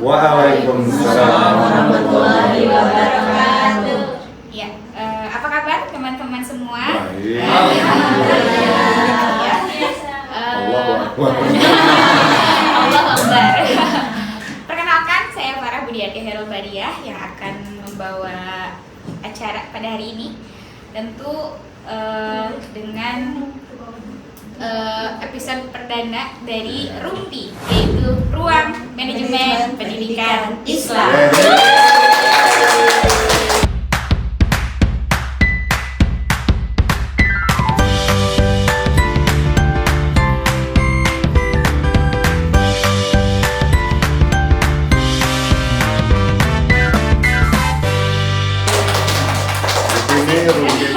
Waalaikumsalam warahmatullahi wabarakatuh. Ya, apa kabar teman-teman semua? Baik. Ya. Allahu Akbar. Allahu Akbar. Perkenalkan, saya Farah Budiati Herul Bariah yang akan membawa acara pada hari ini. Tentu dengan episode perdana dari RUMPI, yaitu Ruang Manajemen Pendidikan Islam.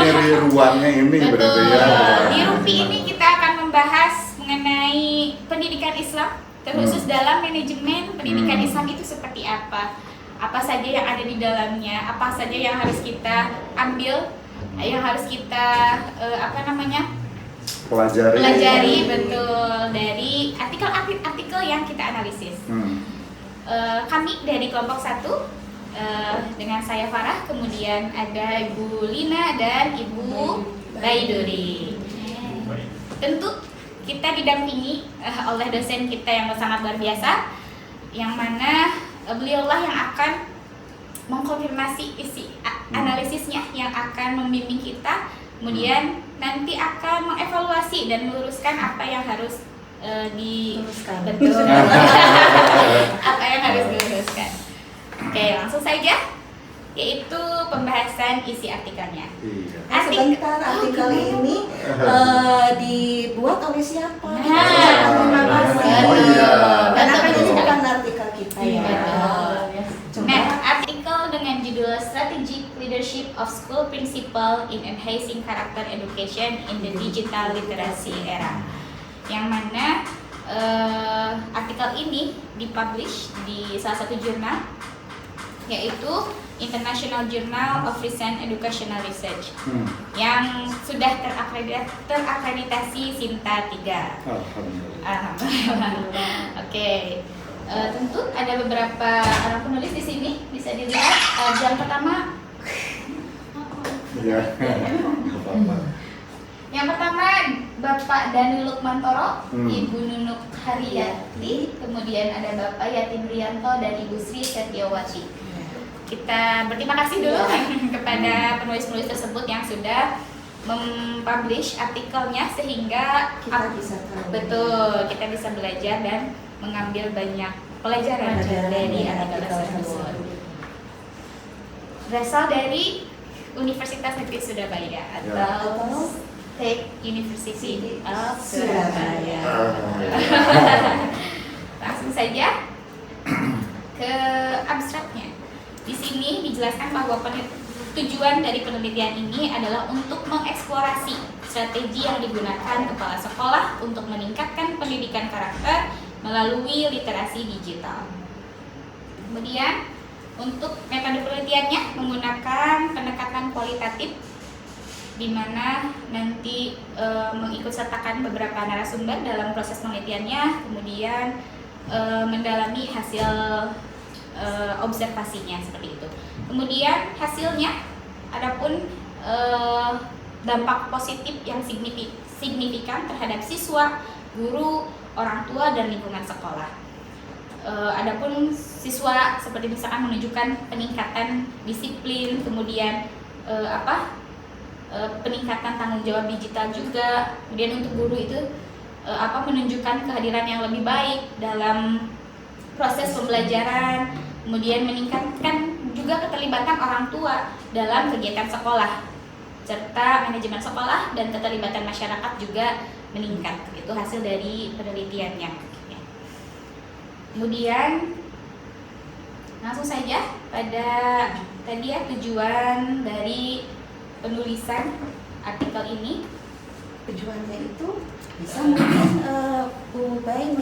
Ini ruangnya ini Betul. berarti ya. Di RUMPI ini kita akan membahas mengenai pendidikan Islam, terkhusus dalam manajemen pendidikan Islam itu seperti apa saja yang ada di dalamnya, apa saja yang harus kita ambil, yang harus kita pelajari, betul, dari artikel-artikel yang kita analisis. Kami dari kelompok 1 dengan saya Farah, kemudian ada Ibu Lina dan Ibu Baiduri. Tentu kita didampingi oleh dosen kita yang sangat luar biasa, yang mana beliaulah yang akan mengkonfirmasi isi analisisnya, yang akan membimbing kita, kemudian nanti akan mengevaluasi dan meluruskan apa yang harus diluruskan. Betul. Apa yang harus diluruskan. Oke, langsung saja, yaitu pembahasan isi artikelnya. Sebentar, artikel ini dibuat oleh siapa? Kenapa ini bukan artikel kita ya? Nah, artikel dengan judul Strategic Leadership of School Principal in Enhancing Character Education in the Digital Literacy Era, yang mana artikel ini dipublish di salah satu jurnal, yaitu International Journal of Recent Educational Research, yang sudah terakreditasi Sinta 3. Alhamdulillah. Oke. Tentu ada beberapa orang penulis di sini, bisa dilihat. Yang pertama, yang pertama Bapak Dani Lukmantoro, Ibu Nunuk Haryati, kemudian ada Bapak Yatin Rianto dan Ibu Sri Setiawati. Kita berterima kasih dulu kepada penulis-penulis tersebut yang sudah mempublish artikelnya, sehingga kita bisa tahu. Betul, kita bisa belajar dan mengambil banyak pelajaran dari artikel tersebut. Berasal dari Universitas Negeri Surabaya atau State University of Surabaya. Langsung saja ke abstraknya. Di sini dijelaskan bahwa tujuan dari penelitian ini adalah untuk mengeksplorasi strategi yang digunakan kepala sekolah untuk meningkatkan pendidikan karakter melalui literasi digital. Kemudian untuk metode penelitiannya menggunakan pendekatan kualitatif, di mana nanti mengikutsertakan beberapa narasumber dalam proses penelitiannya, kemudian mendalami hasil observasinya seperti itu. Kemudian hasilnya, adapun dampak positif yang signifikan terhadap siswa, guru, orang tua, dan lingkungan sekolah. Adapun siswa seperti misalkan menunjukkan peningkatan disiplin, kemudian peningkatan tanggung jawab digital juga. Kemudian untuk guru itu menunjukkan kehadiran yang lebih baik dalam proses pembelajaran, kemudian meningkatkan juga keterlibatan orang tua dalam kegiatan sekolah, serta manajemen sekolah dan keterlibatan masyarakat juga meningkat. Itu hasil dari penelitiannya. Kemudian langsung saja pada tadi ya, tujuan dari penulisan artikel ini. Tujuannya itu bisa mungkin Bu Bay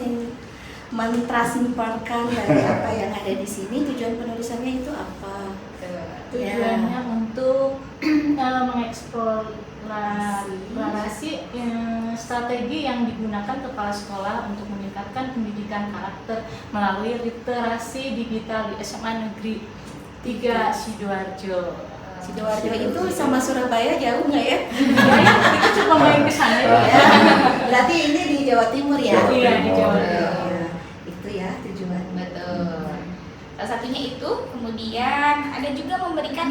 mentransferkan dari apa yang ada di sini. Tujuan penulisannya itu apa? Tujuannya untuk mengeksplorasi strategi yang digunakan kepala sekolah untuk meningkatkan pendidikan karakter melalui literasi digital di SMA Negeri 3 Sidoarjo. Sidoarjo itu sama Surabaya jauh nggak ya? Kita coba main ke sana ya. Berarti ini di Jawa Timur ya? Iya, di Jawa Iya, Timur. itu ya tujuan. Betul. Salah satunya itu, kemudian ada juga memberikan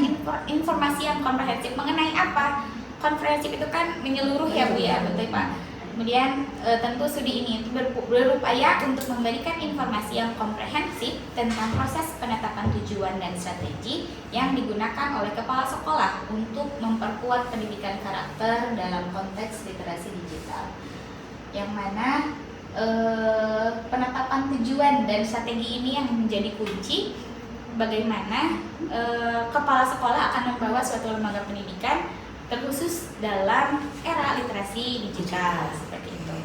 informasi yang komprehensif mengenai apa? Komprehensif itu kan menyeluruh ya Bu ya, betul Pak. Kemudian tentu studi ini berupaya untuk memberikan informasi yang komprehensif tentang proses penetapan tujuan dan strategi yang digunakan oleh kepala sekolah untuk memperkuat pendidikan karakter dalam konteks literasi digital. Yang mana penetapan tujuan dan strategi ini yang menjadi kunci bagaimana kepala sekolah akan membawa suatu lembaga pendidikan terkhusus dalam era literasi digital seperti itu.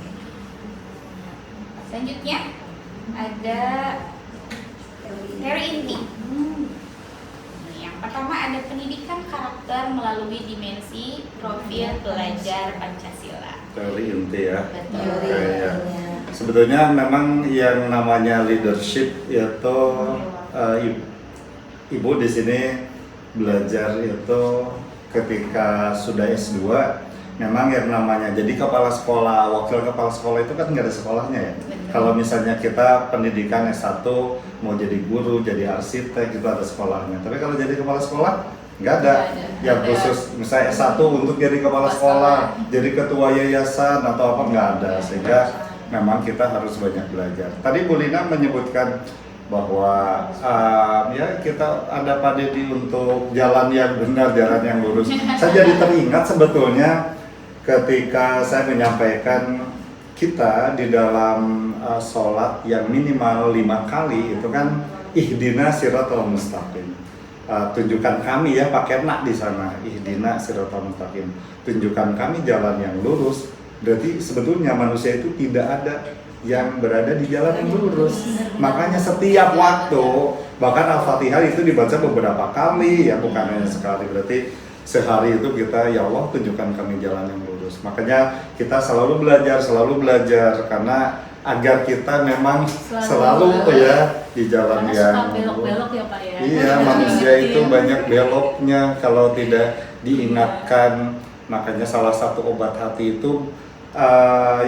Selanjutnya ada teori inti. Yang pertama ada pendidikan karakter melalui dimensi profil pelajar Pancasila. Teori inti ya. Betul. Oke, ya. Sebetulnya memang yang namanya leadership itu ibu di sini belajar itu ketika sudah S2 memang yang namanya jadi kepala sekolah, wakil kepala sekolah itu kan nggak ada sekolahnya ya. Betul. Kalau misalnya kita pendidikan S1 mau jadi guru, jadi arsitek itu ada sekolahnya. Tapi kalau jadi kepala sekolah nggak ada. Yang khusus misalnya S1 untuk jadi kepala sekolah, jadi ketua yayasan atau apa nggak ada. Sehingga memang kita harus banyak belajar. Tadi Bu Lina menyebutkan bahwa ya kita ada Pak Dedi untuk jalan yang benar, jalan yang lurus. Saya jadi teringat sebetulnya ketika saya menyampaikan kita di dalam sholat yang minimal 5 kali itu kan ihdina siratal mustaqim. Tunjukkan kami ya pakai nak di sana, ihdina siratal mustaqim. Tunjukkan kami jalan yang lurus. Berarti sebetulnya manusia itu tidak ada yang berada di jalan yang lurus. Makanya setiap waktu, bahkan Al-Fatihah itu dibaca beberapa kali ya, bukan hanya sekali. Berarti sehari itu kita, ya Allah tunjukkan kami jalan yang lurus. Makanya kita selalu belajar karena agar kita memang selalu ya di jalan yang belok-belok ya Pak ya. Iya, manusia itu banyak beloknya kalau tidak diingatkan. Makanya salah satu obat hati itu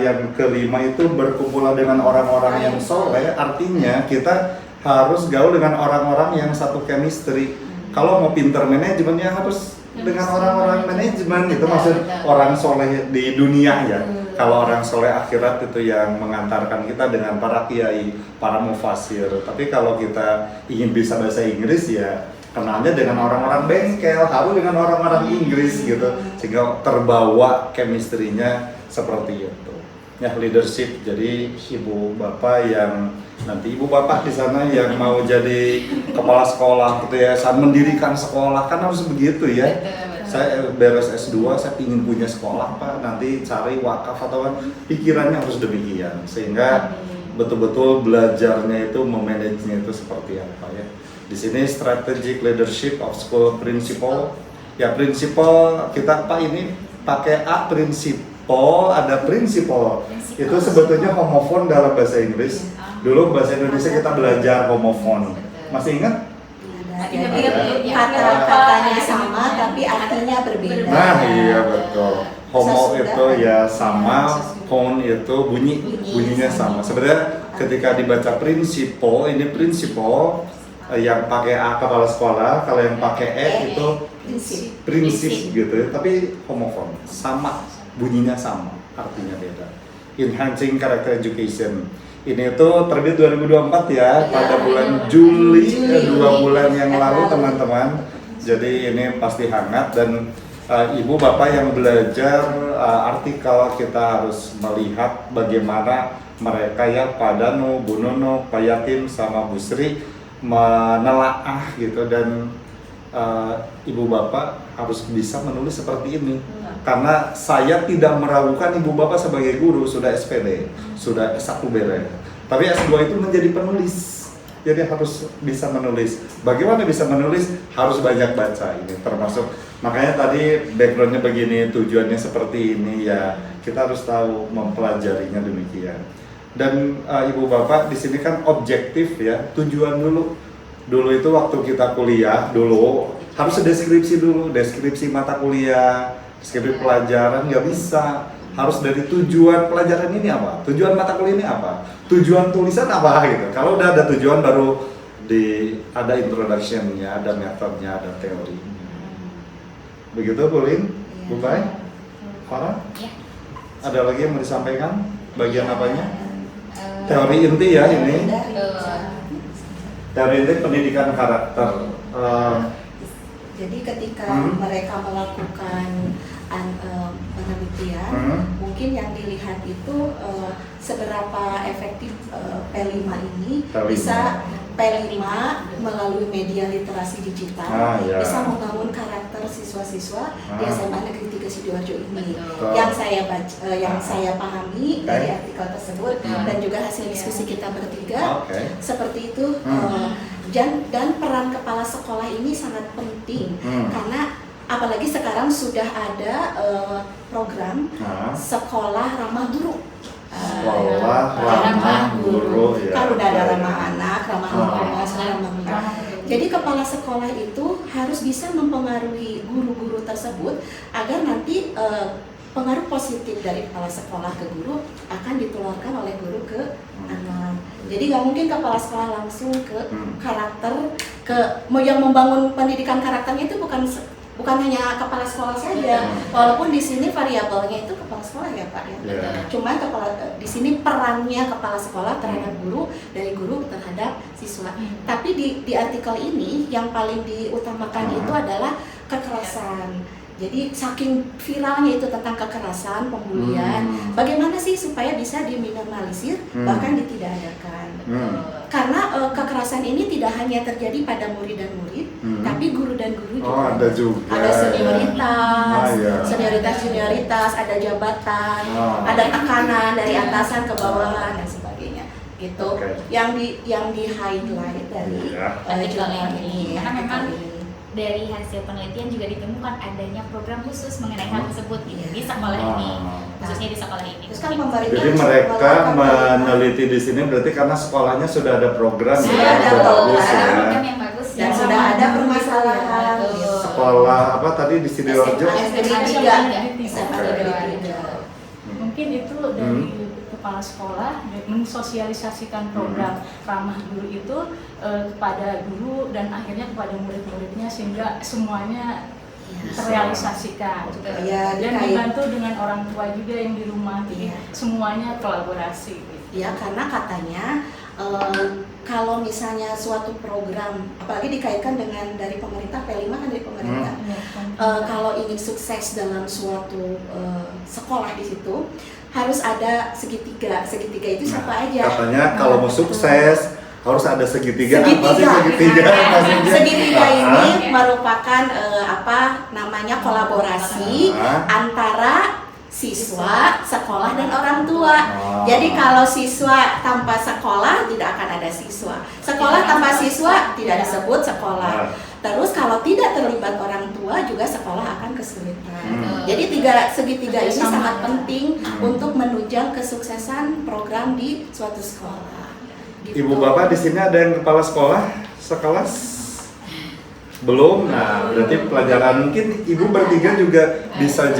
yang kelima itu berkumpulan dengan orang-orang yang soleh. Artinya kita harus gaul dengan orang-orang yang satu chemistry. Kalau mau pinter manajemen ya harus dengan orang-orang manajemen, itu maksud orang soleh di dunia ya. Kalau orang soleh akhirat itu yang mengantarkan kita dengan para kiai, para mufasir. Tapi kalau kita ingin bisa bahasa Inggris ya kenalnya dengan orang-orang bengkel, harus dengan orang-orang Inggris gitu, sehingga terbawa chemistry-nya seperti itu. Ya, leadership. Jadi ibu bapak yang nanti ibu bapak di sana yang mau jadi kepala sekolah gitu ya, saat mendirikan sekolah kan harus begitu ya. Saya beres S2, saya ingin punya sekolah Pak, nanti cari wakaf atau pikirannya harus demikian, sehingga betul-betul belajarnya itu, memanagenya itu seperti apa ya. Di sini strategic leadership of school principal. Ya principal kita Pak ini pakai A, principal, ada principal. Itu sebetulnya homofon dalam bahasa Inggris. Dulu bahasa Indonesia kita belajar homofon. Masih ingat? Kata-katanya sama tapi artinya berbeda. Nah iya betul. Homo itu ya sama, phone itu bunyinya sama. Sebenarnya ketika dibaca principal, ini principal yang pakai A kepala sekolah, kalau yang pakai E itu prinsip gitu, tapi homofon, sama, bunyinya sama, artinya beda. Enhancing Character Education. Ini tuh terbit 2024 ya, pada bulan Juli, 2 bulan yang lalu teman-teman. Jadi ini pasti hangat dan ibu bapak yang belajar artikel kita harus melihat bagaimana mereka ya Pak Danu, Bu Nono, Pak Yatim sama Bu Sri menelaah gitu, dan ibu bapak harus bisa menulis seperti ini. Karena saya tidak meragukan ibu bapak sebagai guru, sudah SPD, sudah S1 bere, tapi S2 itu menjadi penulis. jadi harus bisa menulis. Bagaimana bisa menulis? Harus banyak baca ini termasuk. Makanya tadi backgroundnya begini, tujuannya seperti ini ya. Kita harus tahu mempelajarinya demikian. Dan ibu bapak di sini kan objektif ya, tujuan dulu. Dulu itu waktu kita kuliah dulu harus deskripsi dulu, deskripsi mata kuliah, deskripsi pelajaran nggak bisa. Harus dari tujuan pelajaran ini apa, tujuan mata kuliah ini apa, tujuan tulisan apa gitu. Kalau udah ada tujuan baru ada introduction-nya, ada metodenya, ada teorinya. Begitu Bu Lin, Bu Bay, Farah? Ya. Ada lagi yang mau disampaikan? Bagian apanya? Teori inti ya ini. Teori inti pendidikan karakter. Jadi ketika mereka melakukan penelitian, mungkin yang dilihat itu seberapa efektif P5 ini bisa P5 melalui media literasi digital bisa membangun karakter siswa-siswa di SMA Negeri 3 Sidoarjo ini. Yang saya baca, yang saya pahami dari artikel tersebut dan juga hasil diskusi kita bertiga seperti itu. Dan peran kepala sekolah ini sangat penting karena apalagi sekarang sudah ada program sekolah ramah guru. Sekolah ramah guru ya. Kan udah ada ramah anak, ramah lingkungan, ramah guru. Jadi kepala sekolah itu harus bisa mempengaruhi guru-guru tersebut agar nanti pengaruh positif dari kepala sekolah ke guru akan ditularkan oleh guru ke anak. Jadi nggak mungkin kepala sekolah langsung ke karakter, yang membangun pendidikan karakternya itu bukan hanya kepala sekolah saja. Walaupun di sini variabelnya itu kepala sekolah ya Pak ya. Cuman di sini perannya kepala sekolah terhadap guru, dari guru terhadap siswa. Tapi di artikel ini yang paling diutamakan itu adalah kekerasan. Jadi saking viralnya itu tentang kekerasan, pembulian, bagaimana sih supaya bisa diminimalisir bahkan ditidakadakan. Karena kekerasan ini tidak hanya terjadi pada murid dan murid, tapi guru dan guru juga. Ada juga. Ada senioritas, ada jabatan, ada tekanan dari atasan ke bawahan dan sebagainya. Gitu. Yang di highlight dari jurnal ini. Karena memang dari hasil penelitian juga ditemukan adanya program khusus mengenai hal tersebut di sekolah ini, khususnya di sekolah ini. Terus kan pemerintah jadi mereka meneliti di sini berarti karena sekolahnya sudah ada program program yang bagus dan sudah ada permasalahan. Sekolah apa tadi di Sidoarjo? Mungkin itu dari kepala sekolah mensosialisasikan program ramah guru itu kepada guru dan akhirnya kepada murid-muridnya sehingga semuanya terrealisasikan dan dibantu dengan orang tua juga yang di rumah, jadi semuanya kolaborasi. Ya, karena katanya kalau misalnya suatu program, apalagi dikaitkan dengan dari pemerintah, P5 kan dari pemerintah, kalau ingin sukses dalam suatu sekolah di situ harus ada segitiga. Segitiga itu siapa aja? Katanya kalau mau sukses harus ada segitiga. Apa sih segitiga? Segitiga ini merupakan kolaborasi antara siswa, sekolah dan orang tua. Jadi kalau siswa tanpa sekolah tidak akan ada siswa. Sekolah tanpa siswa tidak disebut sekolah. Terus kalau tidak terlibat orang tua juga sekolah akan kesulitan. Jadi segitiga ini sangat penting untuk menunjang kesuksesan program di suatu sekolah. Gitu. Ibu bapak di sini ada yang kepala sekolah sekelas? Belum. Nah, berarti pelajaran mungkin ibu bertiga juga bisa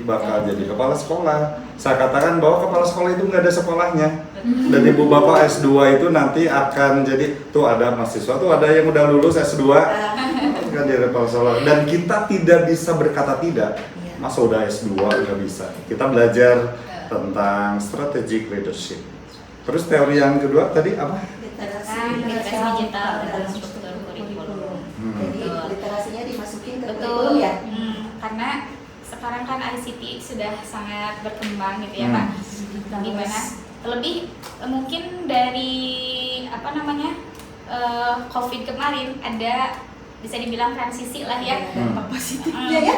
bakal jadi kepala sekolah. Saya katakan bahwa kepala sekolah itu nggak ada sekolahnya. Dan ibu bapak S2 itu nanti akan jadi, tuh ada mahasiswa, tuh ada yang udah lulus S2 kan jadi kepala sekolah. Dan kita tidak bisa berkata tidak. Masa udah S2 nggak bisa. Kita belajar tentang strategic leadership. Terus teori yang kedua tadi apa? Literasi digital dalam struktur kurikulum. Jadi literasinya dimasukin ke kurikulum ya? Karena sekarang kan ICT sudah sangat berkembang gitu ya Pak. Gimana? Terlebih mungkin dari COVID kemarin ada bisa dibilang transisi lah ya. Positifnya ya?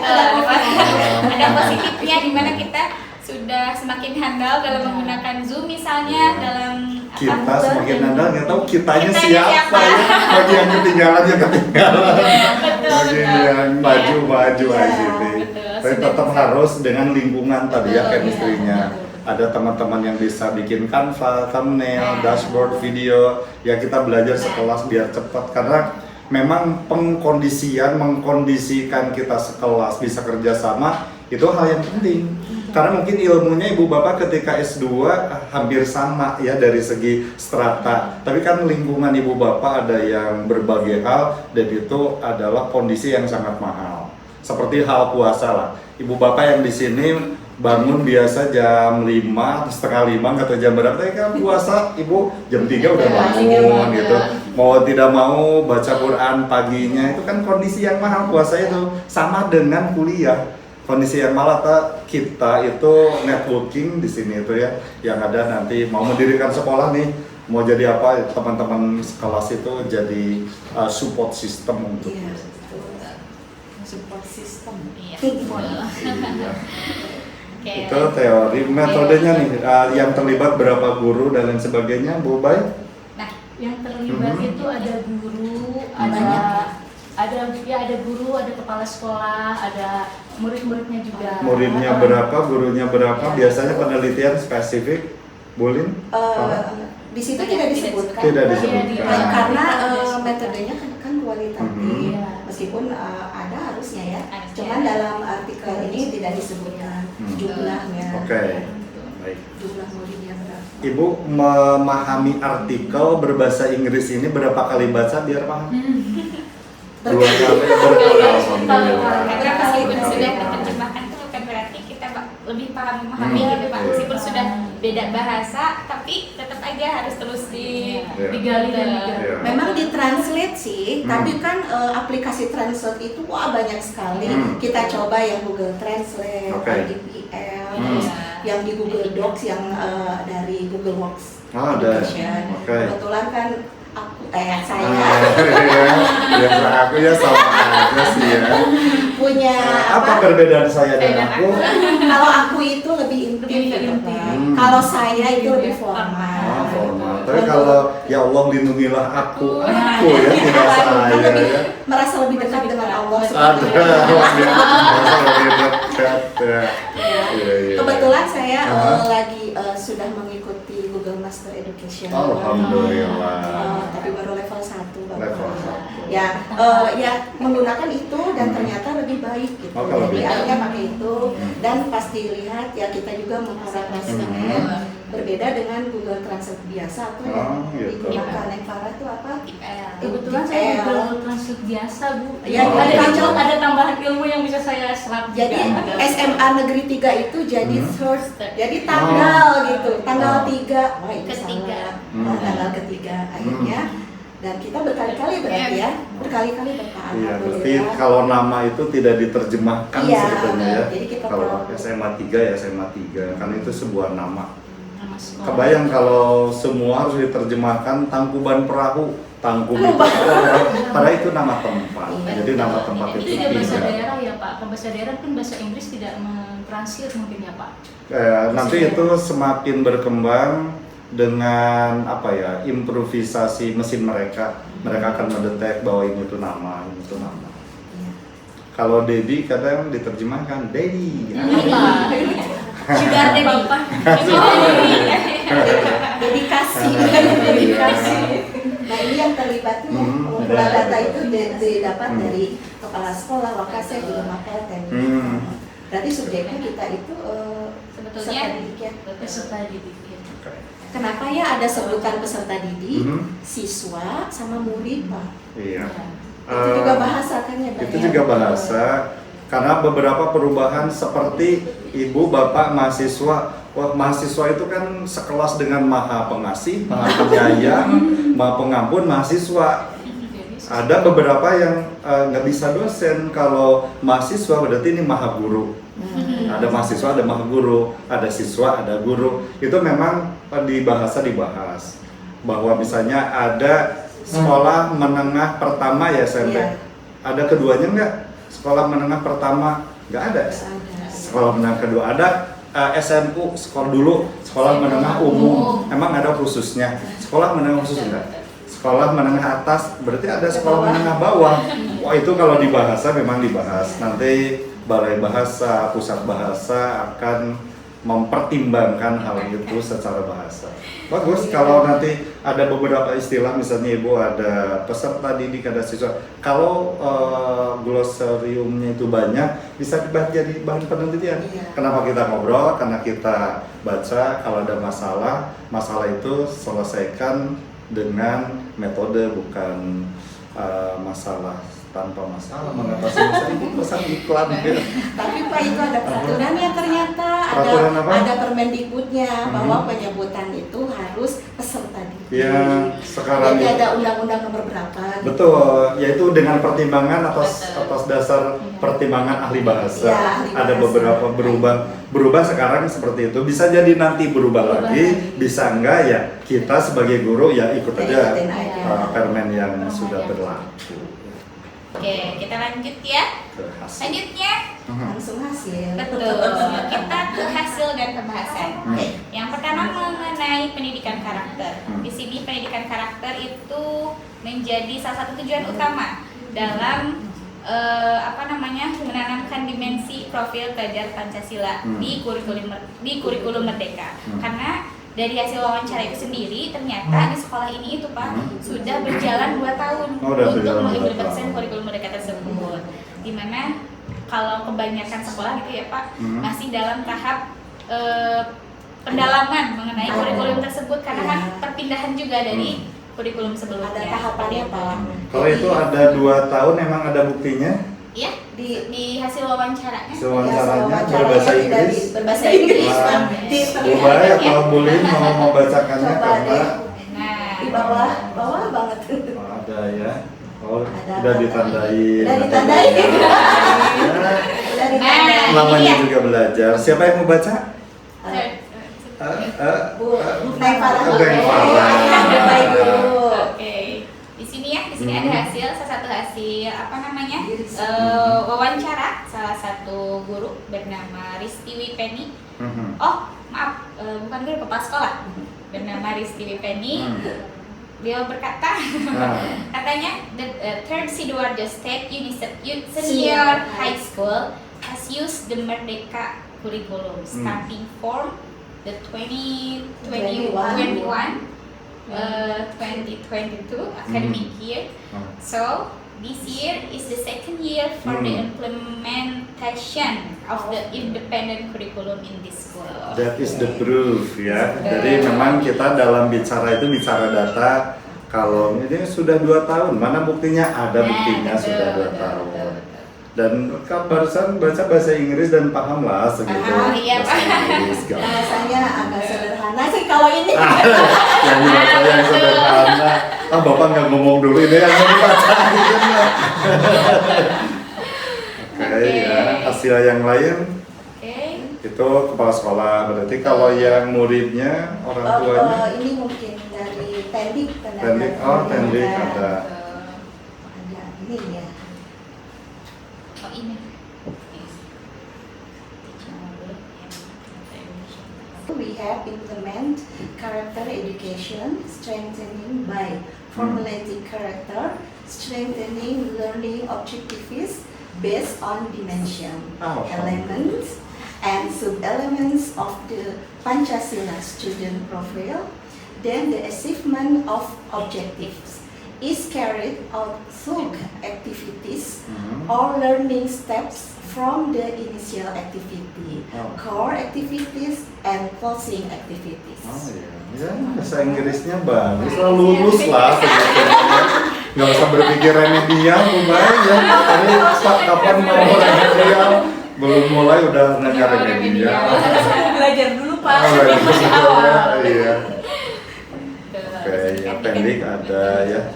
Ada positifnya di mana kita sudah semakin handal dalam menggunakan Zoom misalnya dalam kita semakin nandal, nggak tahu kitanya Kitanya siapa siapa. ya. Bagi yang ketinggalan ya ketinggalan. Betul, Bagi betul. yang maju Iya, aja sih. betul. Tapi Sudah tetap bisa. harus dengan lingkungan tadi ya Betul, chemistry-nya. iya. Ada teman-teman yang bisa bikin Canva, thumbnail, Nah. dashboard, video. Ya kita belajar sekelas biar cepat karena memang mengkondisikan kita sekelas bisa kerjasama itu hal yang penting. Karena mungkin ilmunya ibu bapak ketika S2 hampir sama ya dari segi strata. Tapi kan lingkungan ibu bapak ada yang berbagai hal dan itu adalah kondisi yang sangat mahal. Seperti hal puasa lah. Ibu bapak yang di sini bangun biasa jam 5, setengah 5 atau jam berapa, tapi kan puasa ibu jam 3 udah bangun gitu. Mau tidak mau baca Quran paginya itu kan kondisi yang mahal puasa itu. Sama dengan kuliah. Kondisi yang malah kita itu networking di sini itu ya, yang ada nanti mau mendirikan sekolah nih, mau jadi apa teman-teman sekelas itu jadi support system untuk Iya, betul. Support system. Iya. Iya. Oke. Itu teori, metodenya nih yang terlibat berapa guru dan lain sebagainya, Bu Bay? Nah, Yang terlibat Mhm. itu ada guru, Banyak. ada guru, ada kepala sekolah, ada murid-muridnya juga. Muridnya berapa, gurunya berapa, biasanya penelitian spesifik, Bulin? Di situ tidak disebutkan. Tidak Pak. disebutkan. Karena metodenya kan kualitatif. Iya. Meskipun ada harusnya ya. Harusnya. Cuman dalam artikel ini tidak disebutkan jumlahnya. Oke, baik. Jumlah muridnya berapa. Ibu memahami artikel berbahasa Inggris ini berapa kali baca biar paham? 2 kali berkali. Alhamdulillah. karena meskipun sudah diterjemahkan itu bukan berarti kita lebih paham memahami gitu Pak. Meskipun sudah beda bahasa, tapi tetap aja harus terus digali dan digali. Iya. Memang ditranslate sih, Hmm. tapi kan aplikasi translate itu wah banyak sekali. Kita coba yang Google Translate, Oke. IDPL, Hmm. terus yang di Google Docs yang dari Google Works. Oh, ada. Application. Oke. Kebetulan kan saya Ya, aku ya sama aja sih ya. punya Apa perbedaan saya dan aku? Kalau aku itu lebih intim gitu, Pak. Hmm. Kalau saya itu lebih formal. Oh, formal. Tapi kalau ya Allah lindungilah aku ya tidak Kan saya lebih ya. merasa lebih dekat dengan Allah. Ada seperti itu. masa lebih dekat ya. Iya, iya. Kebetulan saya Aha. lagi sudah mengikuti Google Master Education. Alhamdulillah. Tapi baru level 1 Bapak. Level 1. Ya, ya menggunakan itu dan ternyata lebih baik gitu. Oh, kalau Jadi lebih akhirnya pakai itu dan pas dilihat ya kita juga memparafrasenya berbeda dengan Google Translate biasa atau yang Oh, gitu. digunakan yang Farah itu apa? Kebetulan saya Google Translate biasa, Bu. Ya, ada tambahan ilmu yang bisa saya serap Jadi juga. SMA Negeri 3 itu jadi third, jadi tanggal gitu, tanggal 3. Wah itu Ketiga. salah. Oh, tanggal ketiga akhirnya. Dan kita berkali-kali berarti ya, berkali-kali bertahan. Iya, berarti kalau nama itu tidak diterjemahkan Iya, sebetulnya ya. jadi kita Kalau tahu. SMA 3 ya SMA 3, kan itu sebuah nama. Nama sekolah. Kebayang kalau semua harus diterjemahkan Tangkuban Perahu, Tangkuban Perahu. Padahal itu nama tempat. Iya. Jadi nama tempat Itu itu juga bahasa tidak. daerah ya Pak. Ke bahasa daerah pun bahasa Inggris tidak mentranslate mungkin ya Pak. Nanti itu semakin berkembang dengan apa ya improvisasi mesin mereka akan mendetek bahwa ini tuh nama, ini tuh nama. Iya. Kalau Dedi kadang diterjemahkan Dedi. Sugar daddy. Dedikasi. Dedikasi. Nah ini yang terlibatnya pengumpulan data itu didapat dari kepala sekolah, wakasek, juga Mapelten. Berarti subjeknya kita itu Sebetulnya peserta didik ya. Peserta didik. Kenapa ya ada sebutan peserta didik, siswa sama murid Pak? Iya. Itu juga bahasa kan ya Pak? Itu ya? juga bahasa karena beberapa perubahan seperti ibu bapak mahasiswa. Wah, mahasiswa itu kan sekelas dengan maha pengasih, maha penyayang, maha pengampun mahasiswa. Ada beberapa yang nggak bisa dosen. Kalau mahasiswa berarti ini maha guru. Ada mahasiswa, ada maha guru, ada siswa, ada guru. Itu memang di bahasa dibahas bahwa misalnya ada sekolah menengah pertama ya SMP. Iya. Ada keduanya nggak? Sekolah menengah pertama nggak ada. Ada. Sekolah menengah kedua ada. SMU, sekolah menengah umum, emang ada khususnya. Sekolah menengah khusus enggak? Sekolah menengah atas, berarti ada sekolah menengah bawah. Wah, itu kalau di bahasa memang dibahas. Nanti Balai Bahasa, Pusat Bahasa akan mempertimbangkan hal itu secara bahasa. Bagus kalau nanti ada beberapa istilah, misalnya Ibu ada peserta didik, ada siswa. Kalau glosariumnya itu banyak, bisa jadi bahan penelitian. Kenapa kita ngobrol? Karena kita baca, kalau ada masalah itu selesaikan dengan metode, bukan masalah tanpa masalah, mengatasi masalah. Itu pesan iklan gitu. Tapi Pak, itu ada peraturannya ternyata, Peraturan apa? ada Permendikbudnya bahwa penyebutan itu harus peserta didik. Ya, sekarang Jadi ada undang-undang nomor berapa? Gitu. betul, yaitu dengan pertimbangan atas dasar pertimbangan ahli bahasa. Ya, ahli Ada bahasa. beberapa berubah sekarang seperti itu. Bisa jadi nanti berubah lagi, bisa enggak ya kita sebagai guru ya ikut aja Ikutin aja. permen yang sudah berlaku. Oke, kita lanjut ya. Ke hasil. Selanjutnya, Langsung hasil. betul. Kita ke hasil dan pembahasan. Hmm. Yang pertama mengenai pendidikan karakter. Hmm. Di sini pendidikan karakter itu menjadi salah satu tujuan utama dalam menanamkan dimensi profil pelajar Pancasila di kurikulum Merdeka. Karena dari hasil wawancara itu sendiri ternyata di sekolah ini itu Pak sudah berjalan 2 tahun Udah untuk berjalan 2 mengimplementasikan tahun. kurikulum Merdeka tersebut. Dimana kalau kebanyakan sekolah gitu ya Pak masih dalam tahap pendalaman mengenai kurikulum tersebut karena kan perpindahan juga dari kurikulum sebelumnya. Ada tahapannya Pak. Kalau itu ada 2 tahun, emang ada buktinya? Iya, di hasil wawancaranya. Wawancaranya Ya, berbahasa dari Inggris? berbahasa Inggris Wah. Pak. Coba ya kalau boleh mau membacakannya Coba karena deh. Nah, Di bawah banget. ada ya. Oh, Ada udah apa? ditandain. Udah ditandain. Ya, Udah ditandain. namanya Iya. juga belajar. Siapa yang mau baca? Bu Neng Farah. Neng Farah. Baik dulu. Oke. Di sini ada hasil, salah satu hasil wawancara salah satu guru bernama Risti Wipeni. Oh, maaf, bukan guru, kepala sekolah. Bernama Risti Wipeni. Beliau berkata, katanya the Third Sidoarjo State Senior High School has used the Merdeka curriculum starting from the 2022 academic year. So this year is the second year for the implementation of the independent curriculum in this school. That is the proof ya. Jadi memang kita dalam bicara itu bicara data. Kalau ini sudah 2 tahun, mana buktinya? Ada buktinya sudah 2 tahun. Dan kan barusan baca bahasa Inggris dan paham lah segitu. Iya, bahasa Inggris, gampang. Bahasanya agak sederhana sih kalau ini. Yang dibaca yang sederhana. Bapak nggak ngomong dulu ini yang mau dibaca gitu. Oke ya, hasil yang lain itu kepala sekolah. Berarti kalau yang muridnya, orang tuanya. Ini mungkin dari Tendik. Tendik, Tendik ada. Ada ini ya. Oh ini. We have implement character education, strengthening by formulating character, strengthening learning objectives based on dimension, elements, and sub-elements of the Pancasila student profile. Then the achievement of objectives is carried out through activities or learning steps from the initial activity, core activities, and closing activities. Oh iya, ya bahasa Inggrisnya bagus lah, lulus lah sebetulnya. Nggak usah berpikir remedial, lumayan ya. Tadi kapan mau remedial, belum mulai udah nanya remedial. Belajar dulu Pak. Masih awal. Iya. Oke, yang pendek ada ya.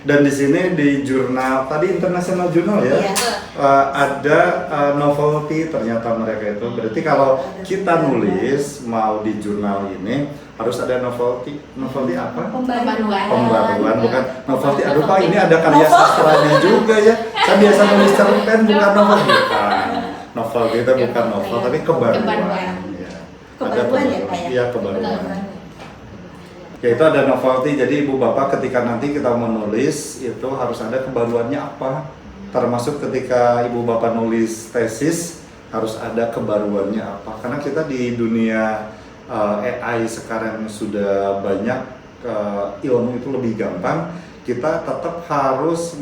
Dan di sini di jurnal tadi international journal ya, ada novelty ternyata mereka itu. Berarti kalau kita nulis mau di jurnal ini harus ada novelty. Novelty apa? Pembaruan, bukan novelty. Aduh Pak, ini ada karya sastranya juga ya. Saya biasa nulis cerpen bukan novel. Bukan. Novel kita bukan novel tapi kebaruan. Ya. kebaruan ya Pak ya? Iya, kebaruan. Ya itu ada novelty, jadi ibu bapak ketika nanti kita menulis itu harus ada kebaruannya apa. Termasuk ketika ibu bapak nulis tesis harus ada kebaruannya apa. Karena kita di dunia AI sekarang sudah banyak, ilmu itu lebih gampang. Kita tetap harus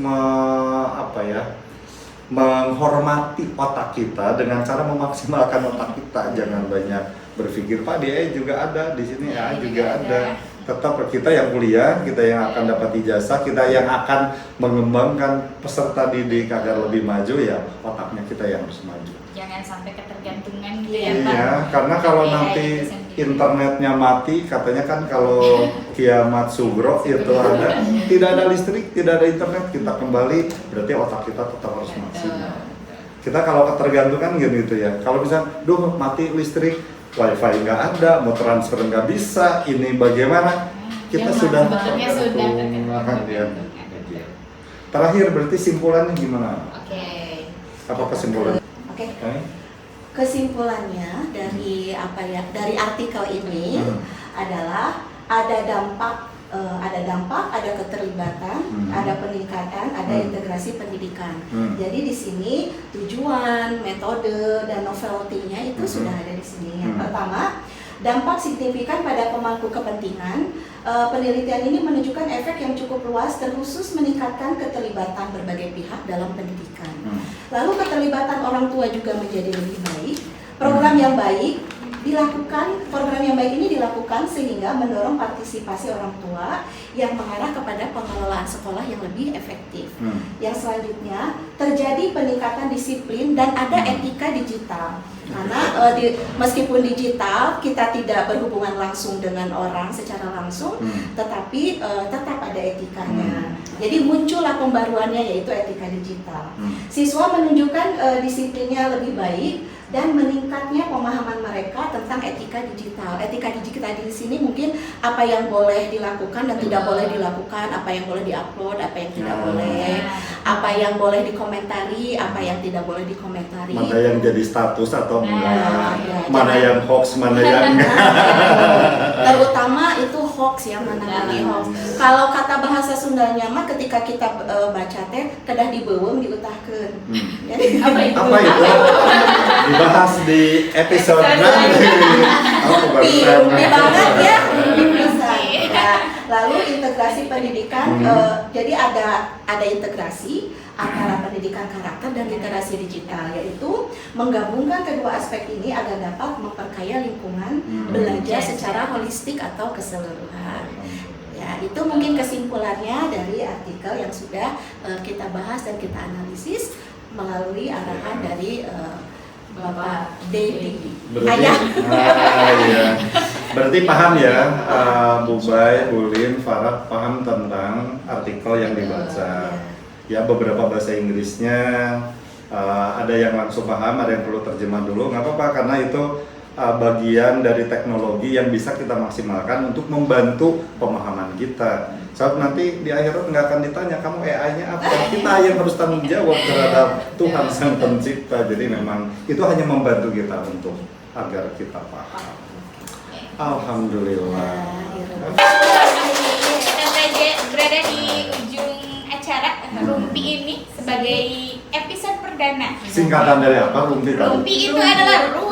menghormati otak kita dengan cara memaksimalkan otak kita. Jangan banyak berpikir, Pak dia juga ada di sini, ya juga ada. Tetap kita yang kuliah, kita yang akan dapat ijazah, kita yang akan mengembangkan peserta didik agar lebih maju, ya otaknya kita yang harus maju. Jangan sampai ketergantungan gitu ya Pak. Iya, karena kalau nanti internetnya mati, katanya kan kalau kiamat sugro itu ada, tidak ada listrik, tidak ada internet, kita kembali, berarti otak kita tetap harus maksimal. Kita kalau ketergantungan gitu ya, kalau bisa, mati listrik, wifi nggak ada, mau transfer nggak bisa, ini bagaimana? Kita sudah tergantung. Terakhir berarti simpulannya gimana? Oke. Apa kesimpulan? Oke. Kesimpulannya dari dari artikel ini adalah ada dampak, ada keterlibatan, ada peningkatan, ada integrasi pendidikan. Jadi di sini tujuan, metode, dan novelty-nya itu sudah ada di sini. Yang pertama, dampak signifikan pada pemangku kepentingan. Penelitian ini menunjukkan efek yang cukup luas, terkhusus meningkatkan keterlibatan berbagai pihak dalam pendidikan. Lalu keterlibatan orang tua juga menjadi lebih baik. Program yang baik ini dilakukan sehingga mendorong partisipasi orang tua yang mengarah kepada pengelolaan sekolah yang lebih efektif. Yang selanjutnya, terjadi peningkatan disiplin dan ada etika digital. Karena meskipun digital, kita tidak berhubungan langsung dengan orang secara langsung, tetapi tetap ada etikanya. Jadi muncullah pembaruannya, yaitu etika digital. Siswa menunjukkan disiplinnya lebih baik dan meningkatnya pemahaman mereka tentang etika digital. Etika digital di sini mungkin apa yang boleh dilakukan dan tidak boleh dilakukan, apa yang boleh diupload, apa yang tidak boleh, apa yang boleh dikomentari, apa yang tidak boleh dikomentari. Mana yang jadi status atau enggak, mana yang hoax, mana yang enggak. Terutama itu hoax ya, menangani hoax. Kalau kata bahasa Sundanya mah ketika kita baca teh kedah dibeuweung diutahkeun. Jadi apa itu? Dibahas di episode nanti. Rumpi banget ya, bisa. Ya. Lalu integrasi pendidikan, jadi ada integrasi antara pendidikan karakter dan literasi digital, yaitu menggabungkan kedua aspek ini agar dapat memperkaya lingkungan belajar secara holistik atau keseluruhan. Ya, itu mungkin kesimpulannya dari artikel yang sudah kita bahas dan kita analisis melalui arahan dari Bapak Dedi. Ayah. Iya. Berarti paham ya, Bu Bay, Bu Lin, Farah paham tentang artikel yang dibaca. Ya, beberapa bahasa Inggrisnya ada yang langsung paham, ada yang perlu terjemah dulu. Nggak apa-apa, karena itu bagian dari teknologi yang bisa kita maksimalkan untuk membantu pemahaman kita. Saat nanti di akhirat nggak akan ditanya kamu AI-nya apa, kita yang harus tanggung jawab terhadap Tuhan Sang Pencipta. Jadi memang itu hanya membantu kita untuk agar kita paham. Alhamdulillah. Kita berada di ujung acara Rumpi ini sebagai episode perdana. Singkatan dari apa Rumpi tadi? Rumpi itu adalah ruang